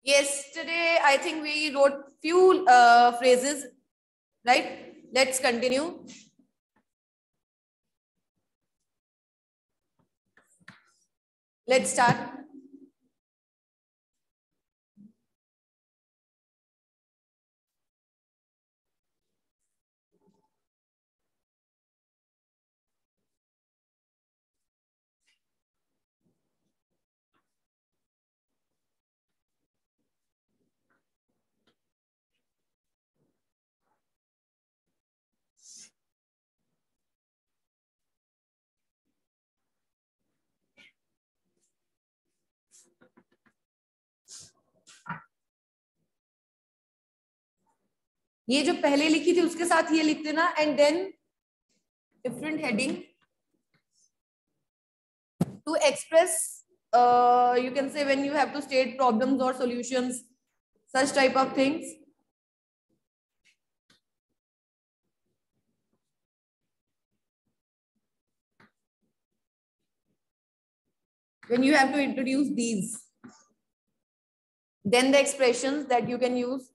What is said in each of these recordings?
Yesterday, I think we wrote few phrases, right? Let's continue. Let's start. ये जो पहले लिखी थी उसके साथ ये लिख देना and then different heading to express, you can say when you have to state problems or solutions, such type of things. When you have to introduce these, then the expressions that you can use.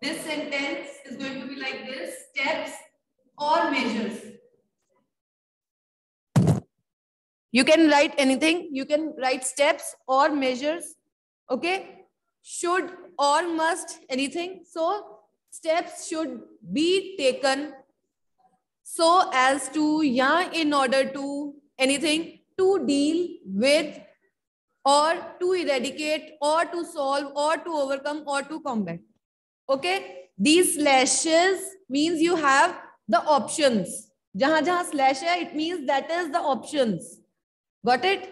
This sentence is going to be like this: steps or measures. You can write anything. You can write steps or measures. Okay. Should or must, anything. So steps should be taken so as to, yeah, in order to, anything, to deal with or to eradicate or to solve or to overcome or to combat. Okay, these slashes means you have the options. Jahan jahan slash hai, it means that is the options. Got it?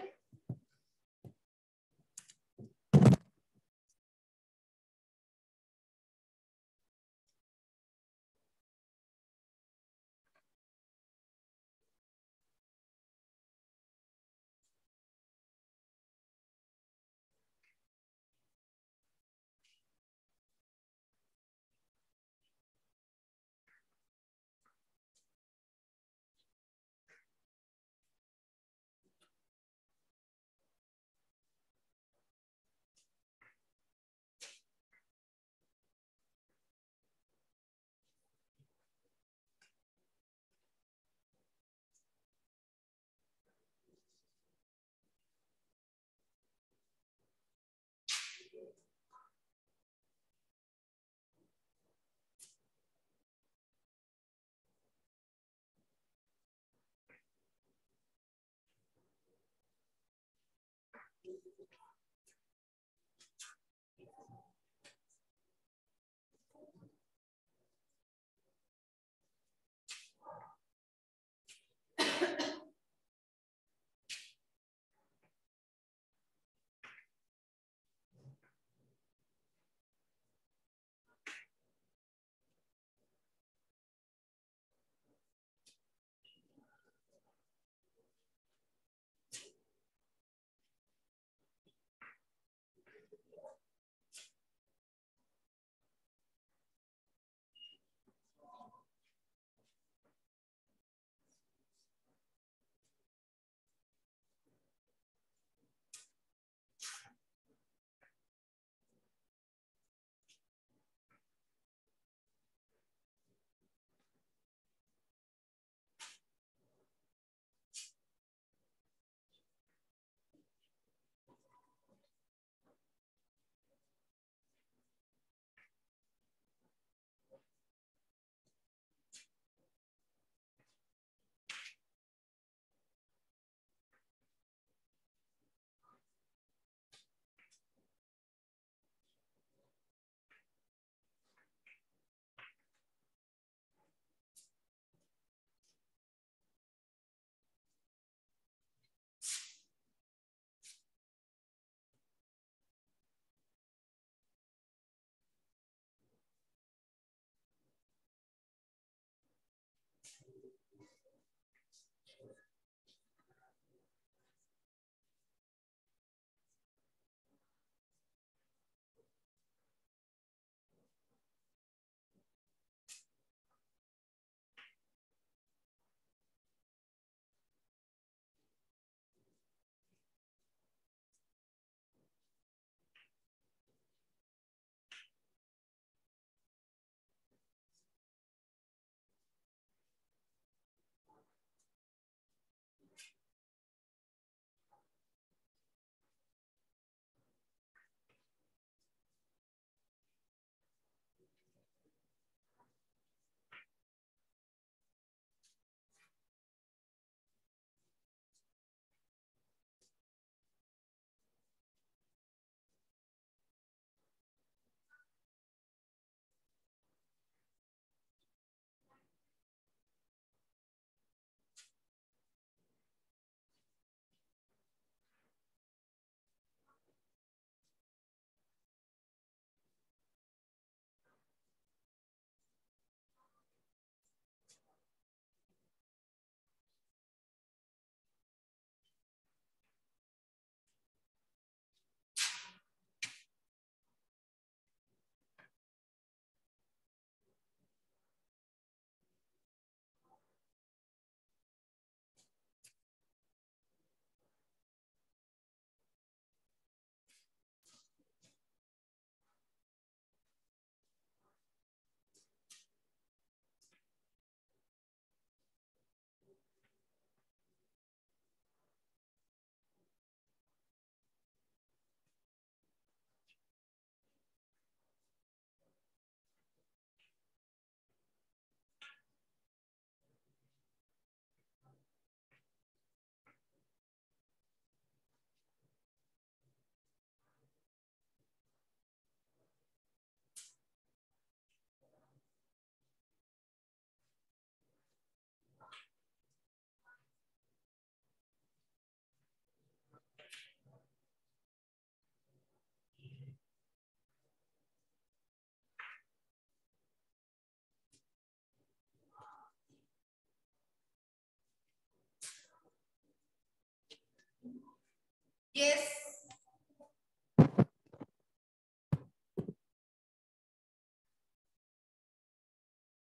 Yes.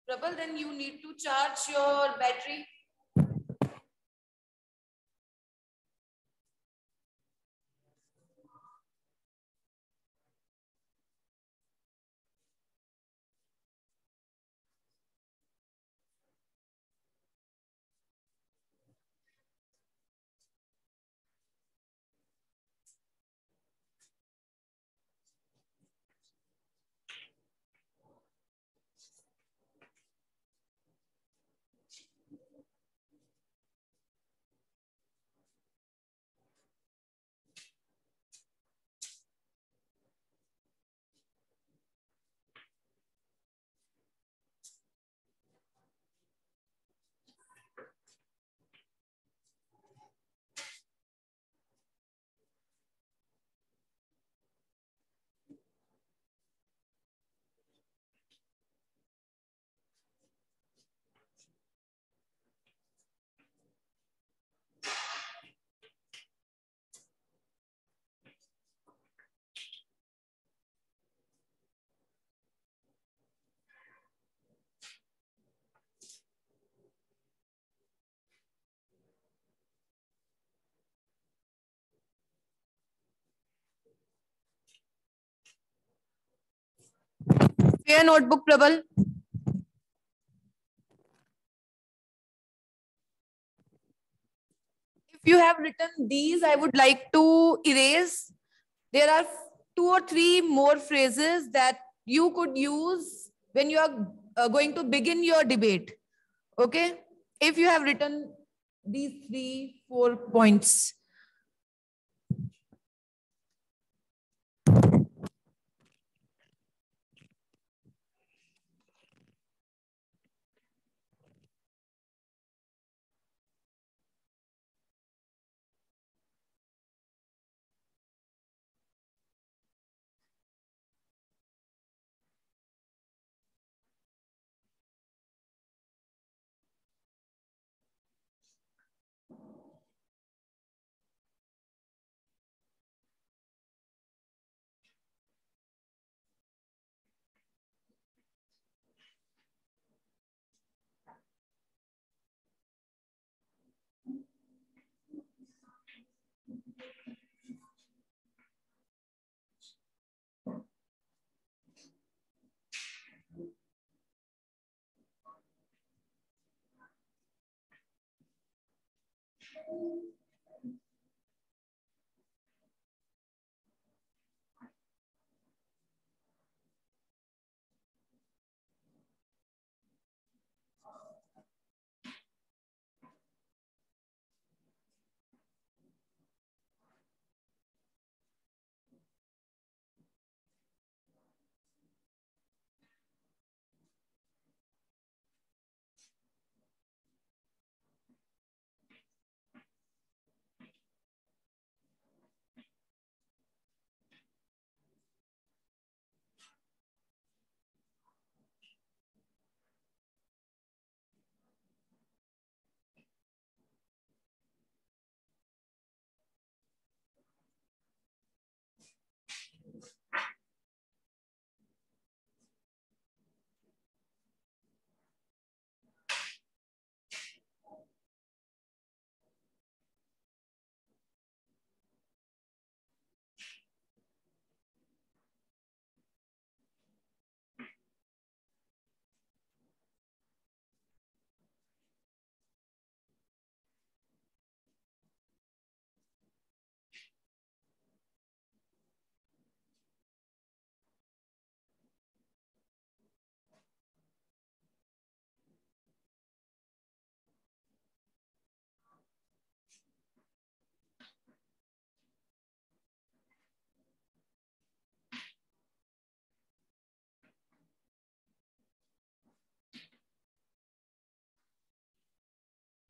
Prabal, then you need to charge your battery. Your notebook, Prabal. If you have written these, I would like to erase. There are 2 or 3 more phrases that you could use when you are going to begin your debate. Okay? If you have written these 3, 4 points.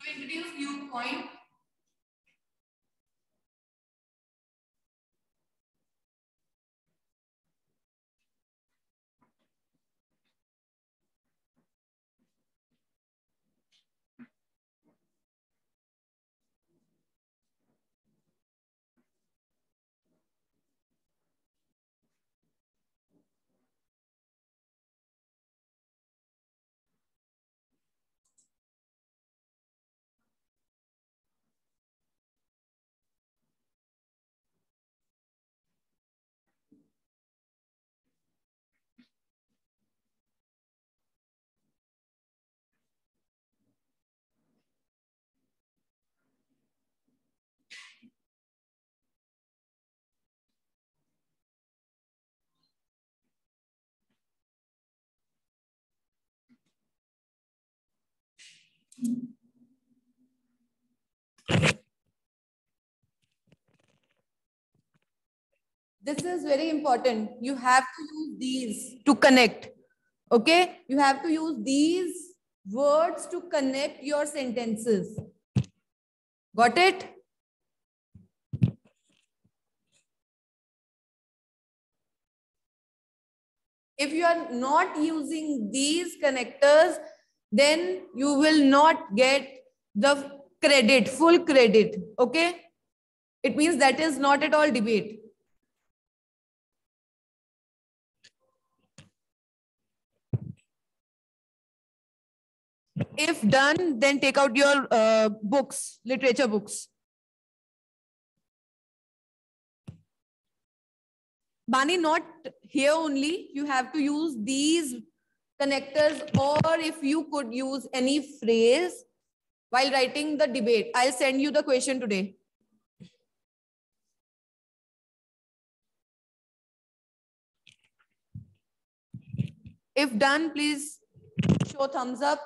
To introduce new point, This is very important. You have to use these to connect. Okay? You have to use these words to connect your sentences. Got it? If you are not using these connectors, then you will not get the credit, full credit. Okay? It means that is not at all debate. If done, then take out your books, literature books. Bani, not here only. You have to use these connectors, or if you could use any phrase while writing the debate. I'll send you the question today. If done, please show thumbs up.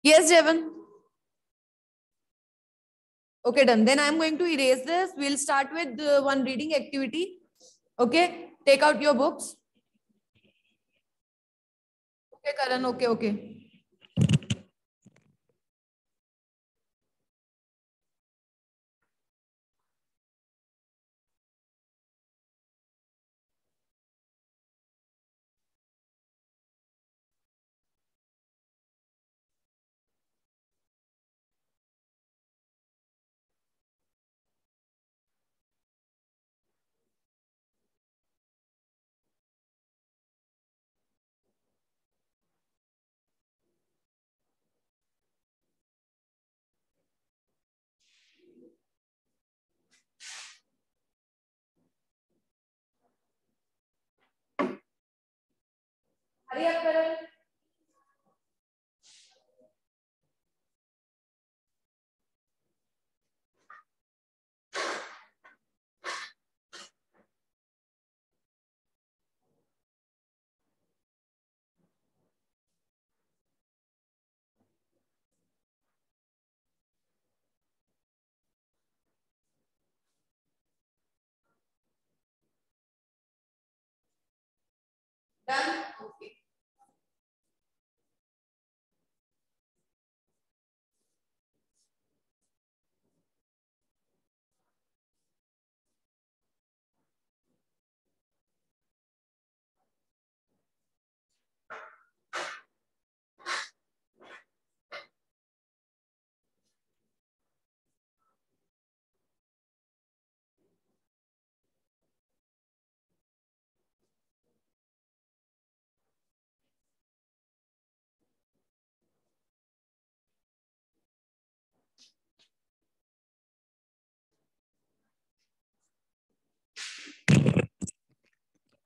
Yes, Jevan. Okay, done. Then I'm going to erase this. We'll start with one reading activity. Okay, take out your books. Okay, Karan. Okay, okay. Hurry up, Karan. Done. Okay.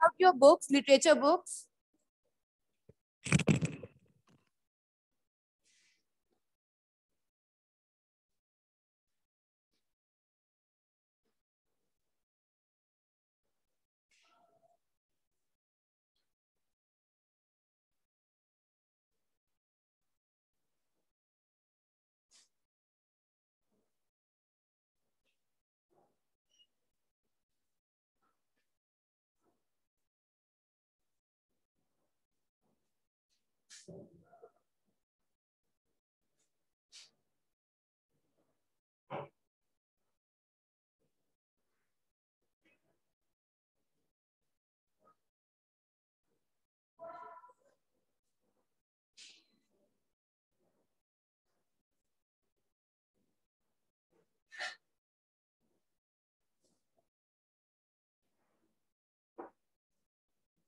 Out your books, literature books.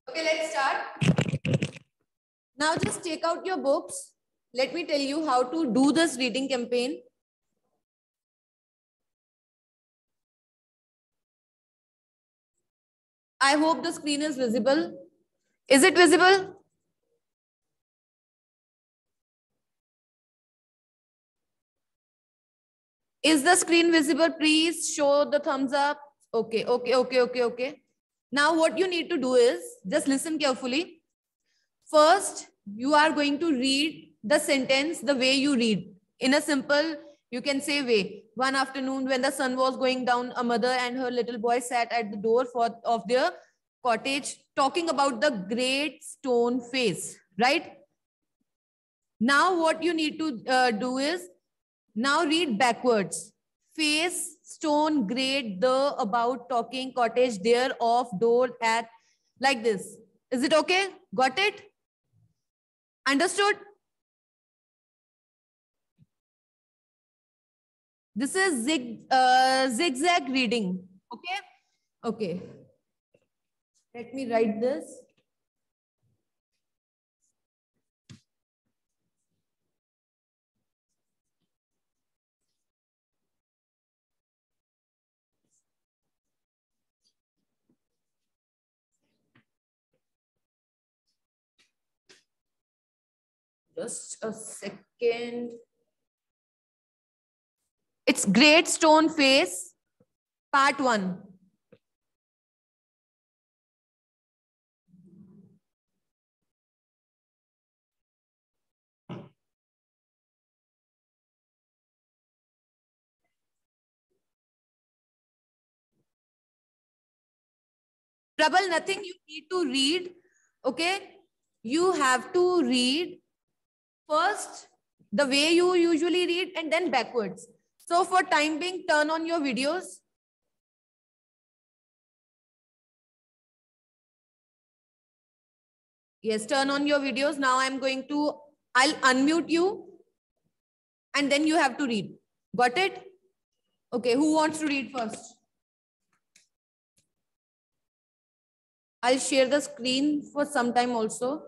Okay, let's start. Now just take out your books. Let me tell you how to do this reading campaign. I hope the screen is visible. Is it visible? Is the screen visible? Please show the thumbs up. Okay, okay, okay, okay, okay. Now what you need to do is, just listen carefully. First, you are going to read the sentence the way you read. in a simple, you can say way. One afternoon when the sun was going down, a mother and her little boy sat at the door of their cottage talking about the great stone face, right? Now what you need to do is, now read backwards. Face, stone, great, the, about, talking, cottage, there, of, door, at, like this. Is it okay? Got it? Understood? This is zigzag reading. Okay? Okay. Let me write this. Just a second. It's Great Stone Face, part 1. Trouble, nothing you need to read. Okay? You have to read first the way you usually read and then backwards. So for time being, turn on your videos. Yes, turn on your videos. Now I'll unmute you and then you have to read. Got it? Okay, who wants to read first? I'll share the screen for some time also.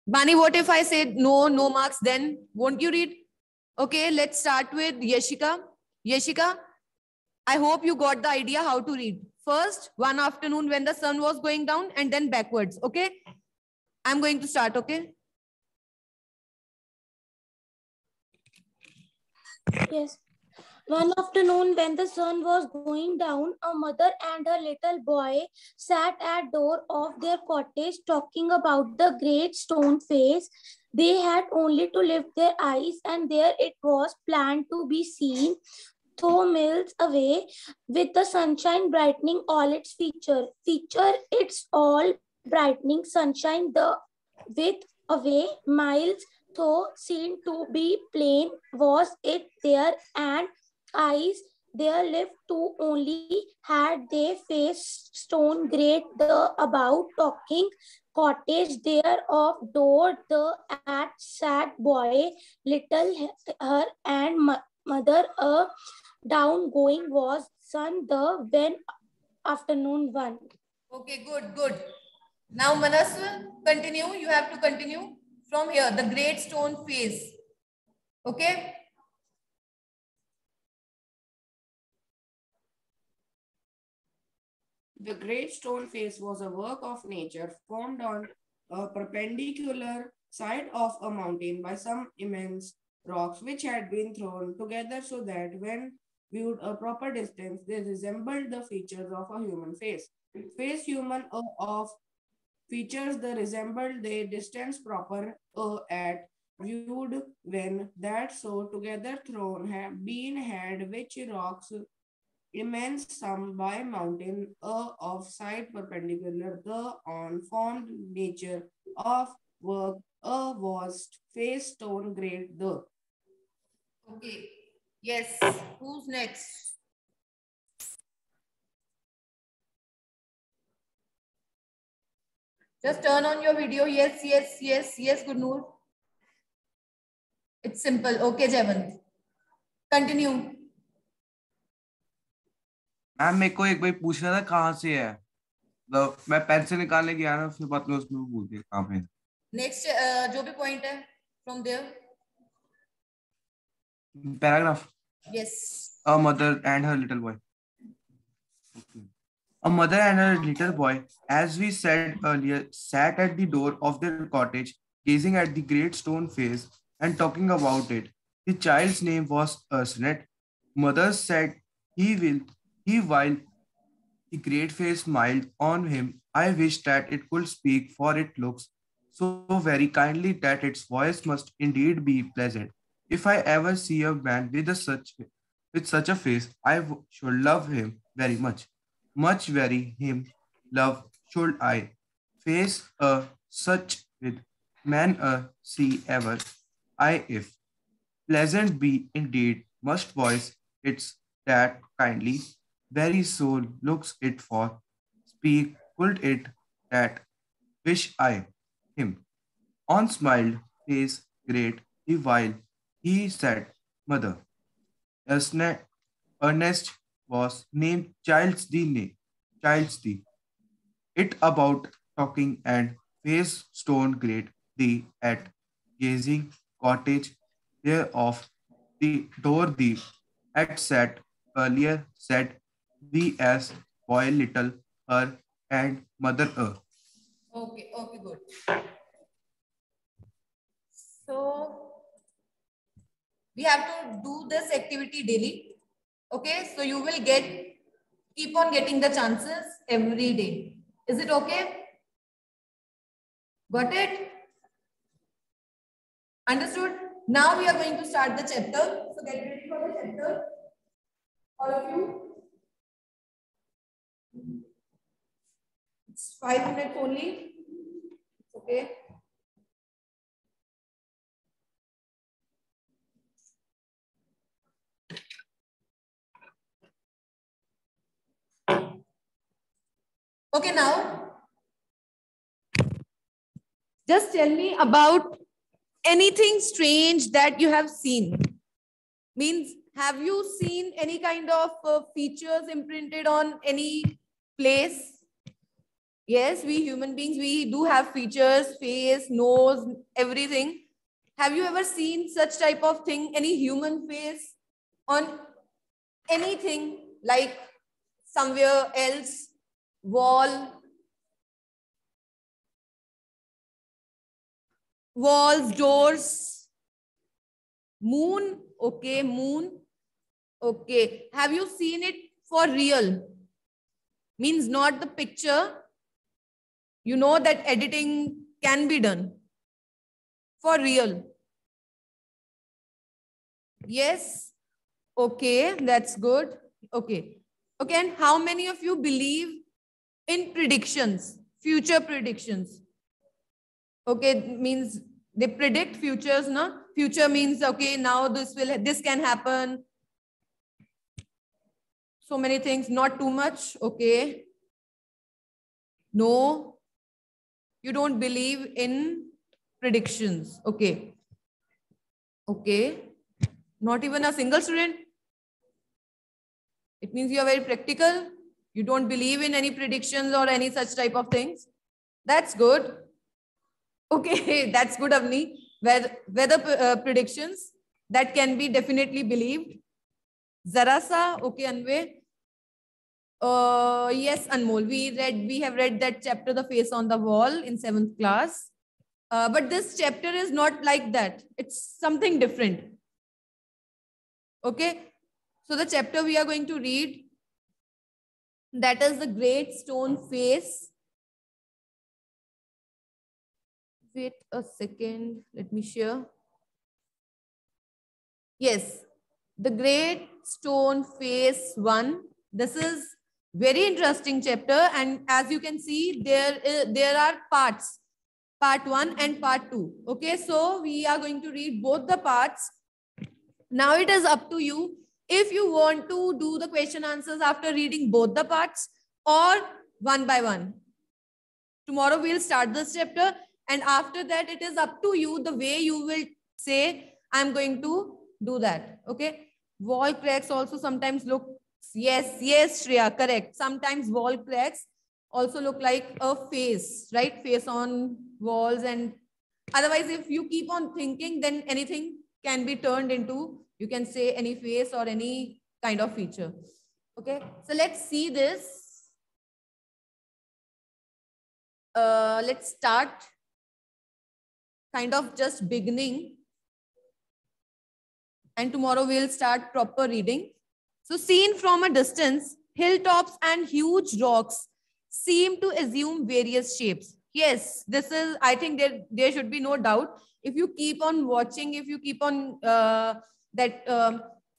Bani, what if I say no marks, then won't you read? Okay, let's start with Yashika. Yashika, I hope you got the idea how to read. First, one afternoon when the sun was going down and then backwards. Okay, I'm going to start. Okay. Yes. One afternoon when the sun was going down, a mother and her little boy sat at door of their cottage talking about the great stone face. They had only to lift their eyes and there it was, planned to be seen, 2 miles away, with the sunshine brightening all its it's all brightening sunshine, the with away miles, though seen to be plain, was it there, and eyes there lived to only had they faced stone great, the about talking cottage there of door, the at sad boy, little her and mother, a down going was sun, the when afternoon one. Okay, good. Now Manas, continue. You have to continue from here. The great stone face. Okay. The great stone face was a work of nature formed on a perpendicular side of a mountain by some immense rocks which had been thrown together so that when viewed a proper distance, they resembled the features of a human face. Face human of features the resembled the distance proper at viewed when that so together thrown have been had which rocks immense sum by mountain of side perpendicular the on formed nature of work was face stone great the. Okay. Yes. Who's next? Just turn on your video. Yes, Gurnoor. It's simple. Okay, Jayant. Continue. Ma'am मेरे को एक भाई पूछना था कहाँ से है, तो मैं पेन से निकालने गया ना, फिर बाद में उसमें भूल गया कहाँ पे. नेक्स्ट जो भी पॉइंट है from there. Paragraph. Yes. A mother and her little boy. Okay. A mother and her little boy, as we said earlier, sat at the door of their cottage, gazing at the great stone face and talking about it. The child's name was Ursunet. Mother sat While the great face smiled on him, I wish that it could speak, for it looks so very kindly that its voice must indeed be pleasant. If I ever see a man with such a face, should love him very much. Much very him love should I. Face a such with man a see ever. I if pleasant be indeed must voice its that kindly, very soul looks it for, speak could it that wish I him. On smiled face great the while he said, Mother. Ernest was named Child's the. It about talking and face stone great the at gazing cottage thereof the door the at sat earlier said we as boy little her and mother a. Okay, okay, good. So we have to do this activity daily. Okay, so you will keep on getting the chances every day. Is it okay? Got it? Understood? Now we are going to start the chapter. So get ready for the chapter. All of you. It's 5 minutes only. Okay. Okay, now just tell me about anything strange that you have seen. Means, have you seen any kind of features imprinted on any place? Yes, we human beings, we do have features, face, nose, everything. Have you ever seen such type of thing, any human face on anything like somewhere else, wall, walls, doors, moon? Okay, moon. Okay. Have you seen it for real? Means not the picture. You know that editing can be done for real. Yes. Okay, that's good. Okay. Okay, and how many of you believe in predictions, future predictions? Okay, means they predict futures, no? Future means, okay, now this can happen. So many things, not too much. Okay. No, you don't believe in predictions. Okay. Okay. Not even a single student. It means you are very practical. You don't believe in any predictions or any such type of things. That's good. Okay, that's good, Avni. Weather predictions that can be definitely believed. Zarasa, okay, Anve. Yes, Anmol. We have read that chapter, The Face on the Wall, in 7th class. But this chapter is not like that. It's something different. Okay. So the chapter we are going to read, that is the Great Stone Face. Wait a second. Let me share. Yes. The Great Stone Face 1. This is very interesting chapter. And as you can see, there are parts. Part 1 and part 2. Okay. So we are going to read both the parts. Now it is up to you if you want to do the question answers after reading both the parts or one by one. Tomorrow we'll start this chapter, and after that it is up to you the way you will say, I'm going to do that. Okay. Wall cracks also sometimes look, yes, Shreya, correct. Sometimes wall cracks also look like a face, right? Face on walls, and otherwise if you keep on thinking, then anything can be turned into, you can say, any face or any kind of feature. Okay, so let's see this. Let's start kind of just beginning, and tomorrow we'll start proper reading. So seen from a distance, hilltops and huge rocks seem to assume various shapes. Yes, this is, I think there should be no doubt. If you keep on watching, if you keep on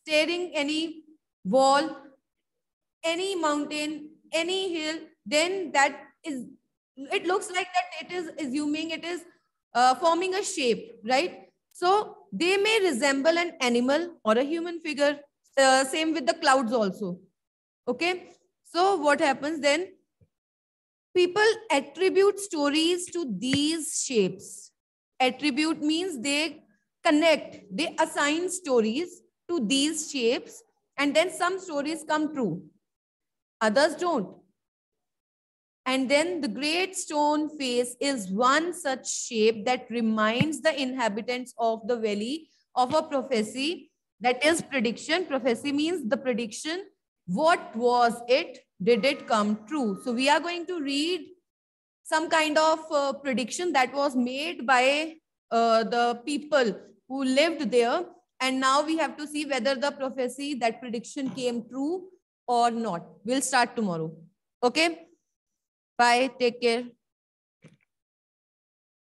staring any wall, any mountain, any hill, then that is, it looks like that it is assuming, it is forming a shape, right? So they may resemble an animal or a human figure. Same with the clouds also. Okay. So what happens then? People attribute stories to these shapes. Attribute means they connect, they assign stories to these shapes, and then some stories come true, others don't. And then the great stone face is one such shape that reminds the inhabitants of the valley of a prophecy, that is prediction. Prophecy means the prediction. What was it? Did it come true? So we are going to read some kind of prediction that was made by the people who lived there. And now we have to see whether the prophecy, that prediction came true or not. We'll start tomorrow. Okay? Bye. Take care.